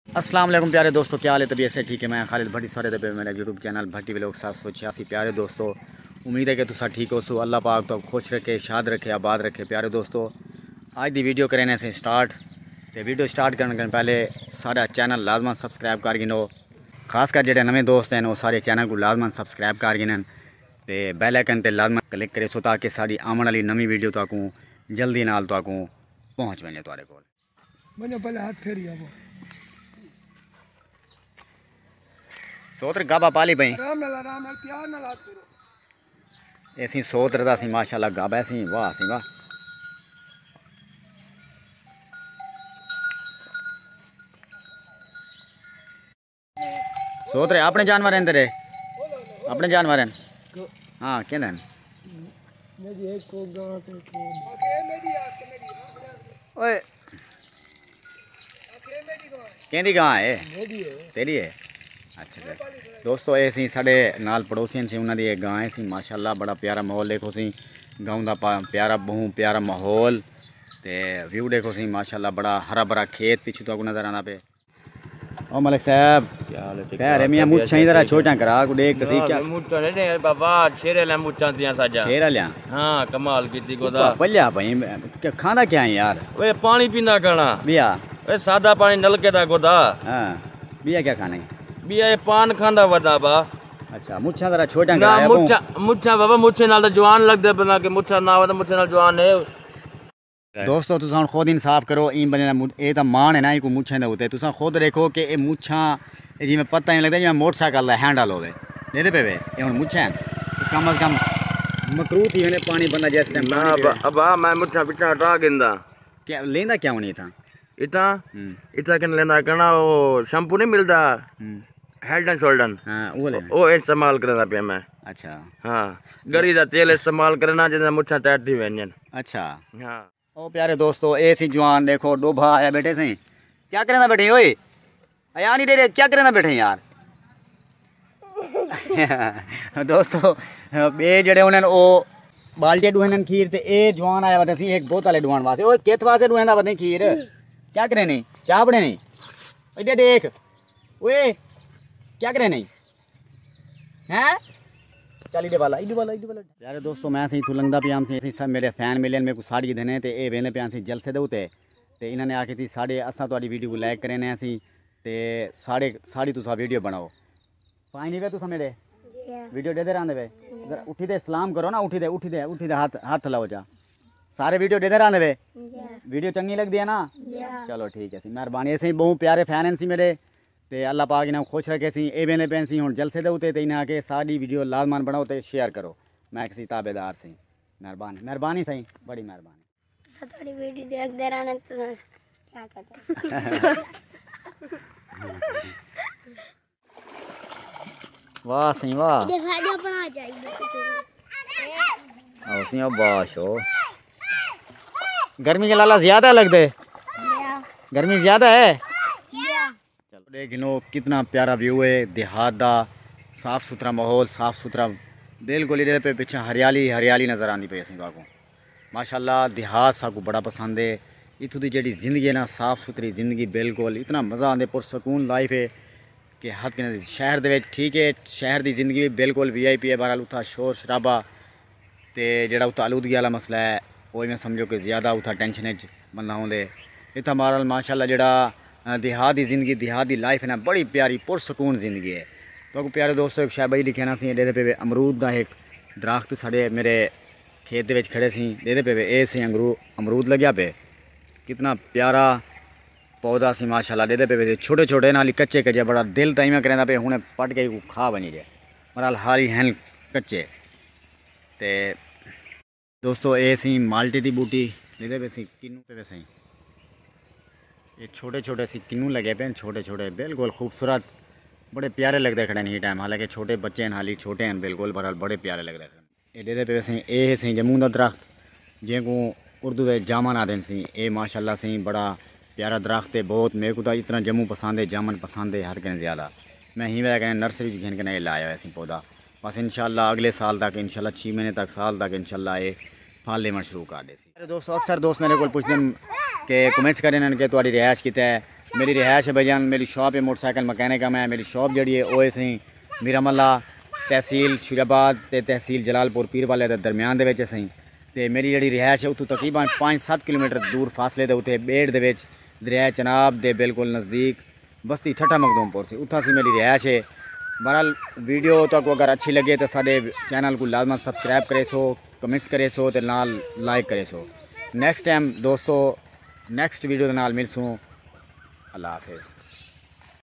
अस्सलाम वालेकुम प्यारे दोस्तों, क्या हाल है? तबीयत से ठीक है? मैं खालिद भट्टी सारे दबे मेरा यूट्यूब चैनल भट्टी व्लॉग 786। प्यारे दोस्तों, उम्मीद है कि तुसा ठीक हो सो। अल्लाह पाक तो खुश रखे, शाद रखे, आबाद रखे। प्यारे दोस्तों, आज दी वीडियो करने से स्टार्ट तो वीडियो स्टार्ट करने के पहले सारा चैनल लाजमन सब्सक्राइब कर गिनो। खासकर जो नवे दोस्त हैं वो सारे चैनल को लाजमन सब्सक्राइब कर गिनन ते बैल आइकन ते लाजमन क्लिक करे सो ताकि सारी आने वाली नवी वीडियो तक जल्दी नाल तक पहुँच वने तुहाडे कोल। पहले हाथ फेरी आवो सोत्र गाबा पाली पई आराम नाल प्यार नाल हाथ फेरो। ऐसी सोत्र दा सी माशाल्लाह गाबा सी वाह सी वाह। सोत्रे अपने जानवर हैं तेरे? अपने जानवर हैं? हाँ क्या हैं? मेरी एक को गांव पे को ओके मेरी ओए ओके मेरी गांव केंदी गां है? मेरी है तेरी है? अच्छा अच्छा दोस्तों, ये सी साढ़े नाल पड़ोसियन से उन्होंने एक गां है सी माशाल्लाह। बड़ा प्यारा माहौल देखो सी, गाँव का प्यारा बहु प्यारा माहौल ते व्यू देखो सी माशाल्लाह। बड़ा हरा भरा खेत पीछे तो नज़र आना पे। ओ मलिक साहब कह मियां मुच्छां जरा छोटा करा को देख सी क्या मुच्छां ने बाबा शेरे ले मुच्छां दियां साजा शेर लिया। हां कमाल कीती गोदा पल्ला भाई क्या खाना क्या है यार? ओए पानी पीना खाना बिया ओए सादा पानी नलके दा गोदा। हां बिया क्या खाना है? बिया ये पान खांदा वदा बा। अच्छा मुच्छां जरा छोटा ना करा मुच्छां बाबा मुच्छे नाल तो जवान लगदे बना के मुच्छां ना वदा मुच्छे नाल जवान है। दोस्तों तुम खुद इंसाफ करो, इन बंदे ये तो मान है ना को मुच्छां दे तुम खुद देखो कि ये मुच्छां जिमें पता नहीं लगता जिमें मोटरसाइकिल का हैंडल होवे लेते पे ये हूँ मुच्छां कम अज कम मकरू थी मैंने पानी बंदा जैसे ना अब मैं मुच्छां पिछा हटा गिंदा क्या लेंदा क्या नहीं था इता इता कन लेना करना वो शैम्पू नहीं मिलता हेड एंड शोल्डर। हाँ वो ले वो इस्तेमाल करना पे मैं। अच्छा हाँ गरी का तेल इस्तेमाल करना जिससे मुच्छां तैर थी वंजन। अच्छा हाँ ओ प्यारे दोस्तों, ए सी जवान देखो डोभा आया बैठे सही क्या करना बैठे ओए आया नहीं दे क्या करना बैठे यार। दोस्तों बे जड़े उन्हें ओ बाल्टी डुहन खीर ते ए जवान आया बता सी एक बोतल है डुहन वास्ते। ओए कित वास्ते डुहन बता खीर क्या करे नहीं चाह बने नहीं इधर देख ओए क्या करे नहीं हैं चल इधर वाला यार। दोस्तों मैं सी तुलंदा पियाम सी सब मेरे फैन मिले मेरे को साड़ी देने ते ए वेने पियाम सी जलसे दे उते ते इन्होंने आके सी साढ़े असा तुहाडी वीडियो को लाइक करने सी ते साड़ी तुसा वीडियो बनाओ पाई नहीं वे तुसा मेरे वीडियो दे रहंदे वे जरा उठी दे सलाम करो ना उठी दे हाथ लाओ जा सारे वीडियो दे रहंदे वे वीडियो चंगी लगदी है ना? चलो ठीक है सी मेहरबानी। ऐसे ही बहुत प्यारे फैन हैं सी मेरे ते अल्लाह पाक इन्हें खुश रखे सी ए वेने पेन सी हुण जलसे दे उते ते इन्हें आके साड़ी वीडियो लाजमान बनाओ ते शेयर करो। मैं किसी ताबेदार सी मेहरबानी सही बड़ी मेहरबानी। सतोड़ी वीडियो देख दे रहना तो क्या कहते वाह सही वाह वीडियो बना चाहिए आओ सी बाश हो गर्मी के लाला ज्यादा लगदे गर्मी ज्यादा है। चलो देख लो कितना प्यारा व्यू है देहात दा, साफ सुथरा माहौल साफ सुथरा बिल्कुल इधर पे पीछे हरियाली नज़र आती पे असें को माशाल्लाह। देहात साकू बड़ा पसंद है। इतों की जी जिंदगी है ना साफ सुथरी जिंदगी बिल्कुल इतना मज़ा आते पुरसकून लाइफ है कि हद के शहर दे ठीक है। शहर की जिंदगी भी बिल्कुल VIP है। बहरहाल उत्था शोर शराबा तो जोड़ा उत्था आलूदगी वाला मसला है वो मैं समझो कि ज़्यादा उत्था टेंशन बंदा होंगे। इतना बहरहाल माशाल्लाह जोड़ा देहात की जिंदगी देहात की लाइफ है ना बड़ी प्यारी पुरसकून जिंदगी है। तो प्यारे दोस्तों एक शायद लिखे ना सी दे पे अमरूद का एक दरख्त साढ़े मेरे खेत के खड़े सी दे पे ए सी अमरूद लग्या पे कितना प्यारा पौधा सी माशाल्लाह। दे पे छोटे छोटे नाली कच्चे कच्चे बड़ा दिल ताई में करें पे हूँ पट के खा बनी जाए बहरहाल हाल ही हैं कच्चे। तो दोस्तों ए सी माल्टे की बूटी दे पे सी किन्नू पे सही ये छोटे छोटे सी किन्नू लगे पे छोटे छोटे बिल्कुल खूबसूरत बड़े प्यारे लगते खड़े नहीं टाइम हालांकि छोटे बच्चे हैं हाली छोटे हैं बिल्कुल बहरहाल बड़े प्यारे लगते हैं। ये पे सी ए सी जम्मू का दरख्त जिनको उर्दू में जामन आते सी ए माशाल्लाह सी बड़ा प्यारा दरख्त है बहुत। मेरे को तो इतना जम्मू पसंद है जामन पसंद है हर कहीं ज़्यादा। मैं ही वह कहें नर्सरी घिन के नहीं लाया ऐसी पौधा बस इंशाल्लाह अगले साल तक इंशाल्लाह 6 महीने तक साल तक इंशाल्लाह ये फल लेना शुरू कर दे। दोस्तों अक्सर दोस्त मेरे को पूछते हैं कि कमेंट्स करें कि तुम्हारी रिहायश कितने है मेरी रिहायश है भाईजान, मेरी शॉप है मोटरसाइकिल मकैनिक का। मैं मेरी शॉप जड़ी है ओए सही मीरामला तहसील शुजाबाद ते तहसील जलालपुर पीर वाले दे दरम्यान दे विच सही। ते मेरी जड़ी रिहायश है उत्थों तकरीबन 5-7 किलोमीटर दूर फासले दे उत्ते बेड़ दे विच दरिया चनाब दे बिल्कुल नज़दीक बस्ती ठट्ठा मखदूमपुर से उत्था सी मेरी रिहायश है। बहरहाल वीडियो तो अगर अच्छी लगे तो साडे चैनल को लाजमन सब्सक्राइब करे सो, कमेंट्स करे सो ते नाल लाइक करे सो। नेक्स्ट टाइम दोस्तों नेक्स्ट वीडियो दे नाल मिलसूँ। अल्लाह हाफिज़।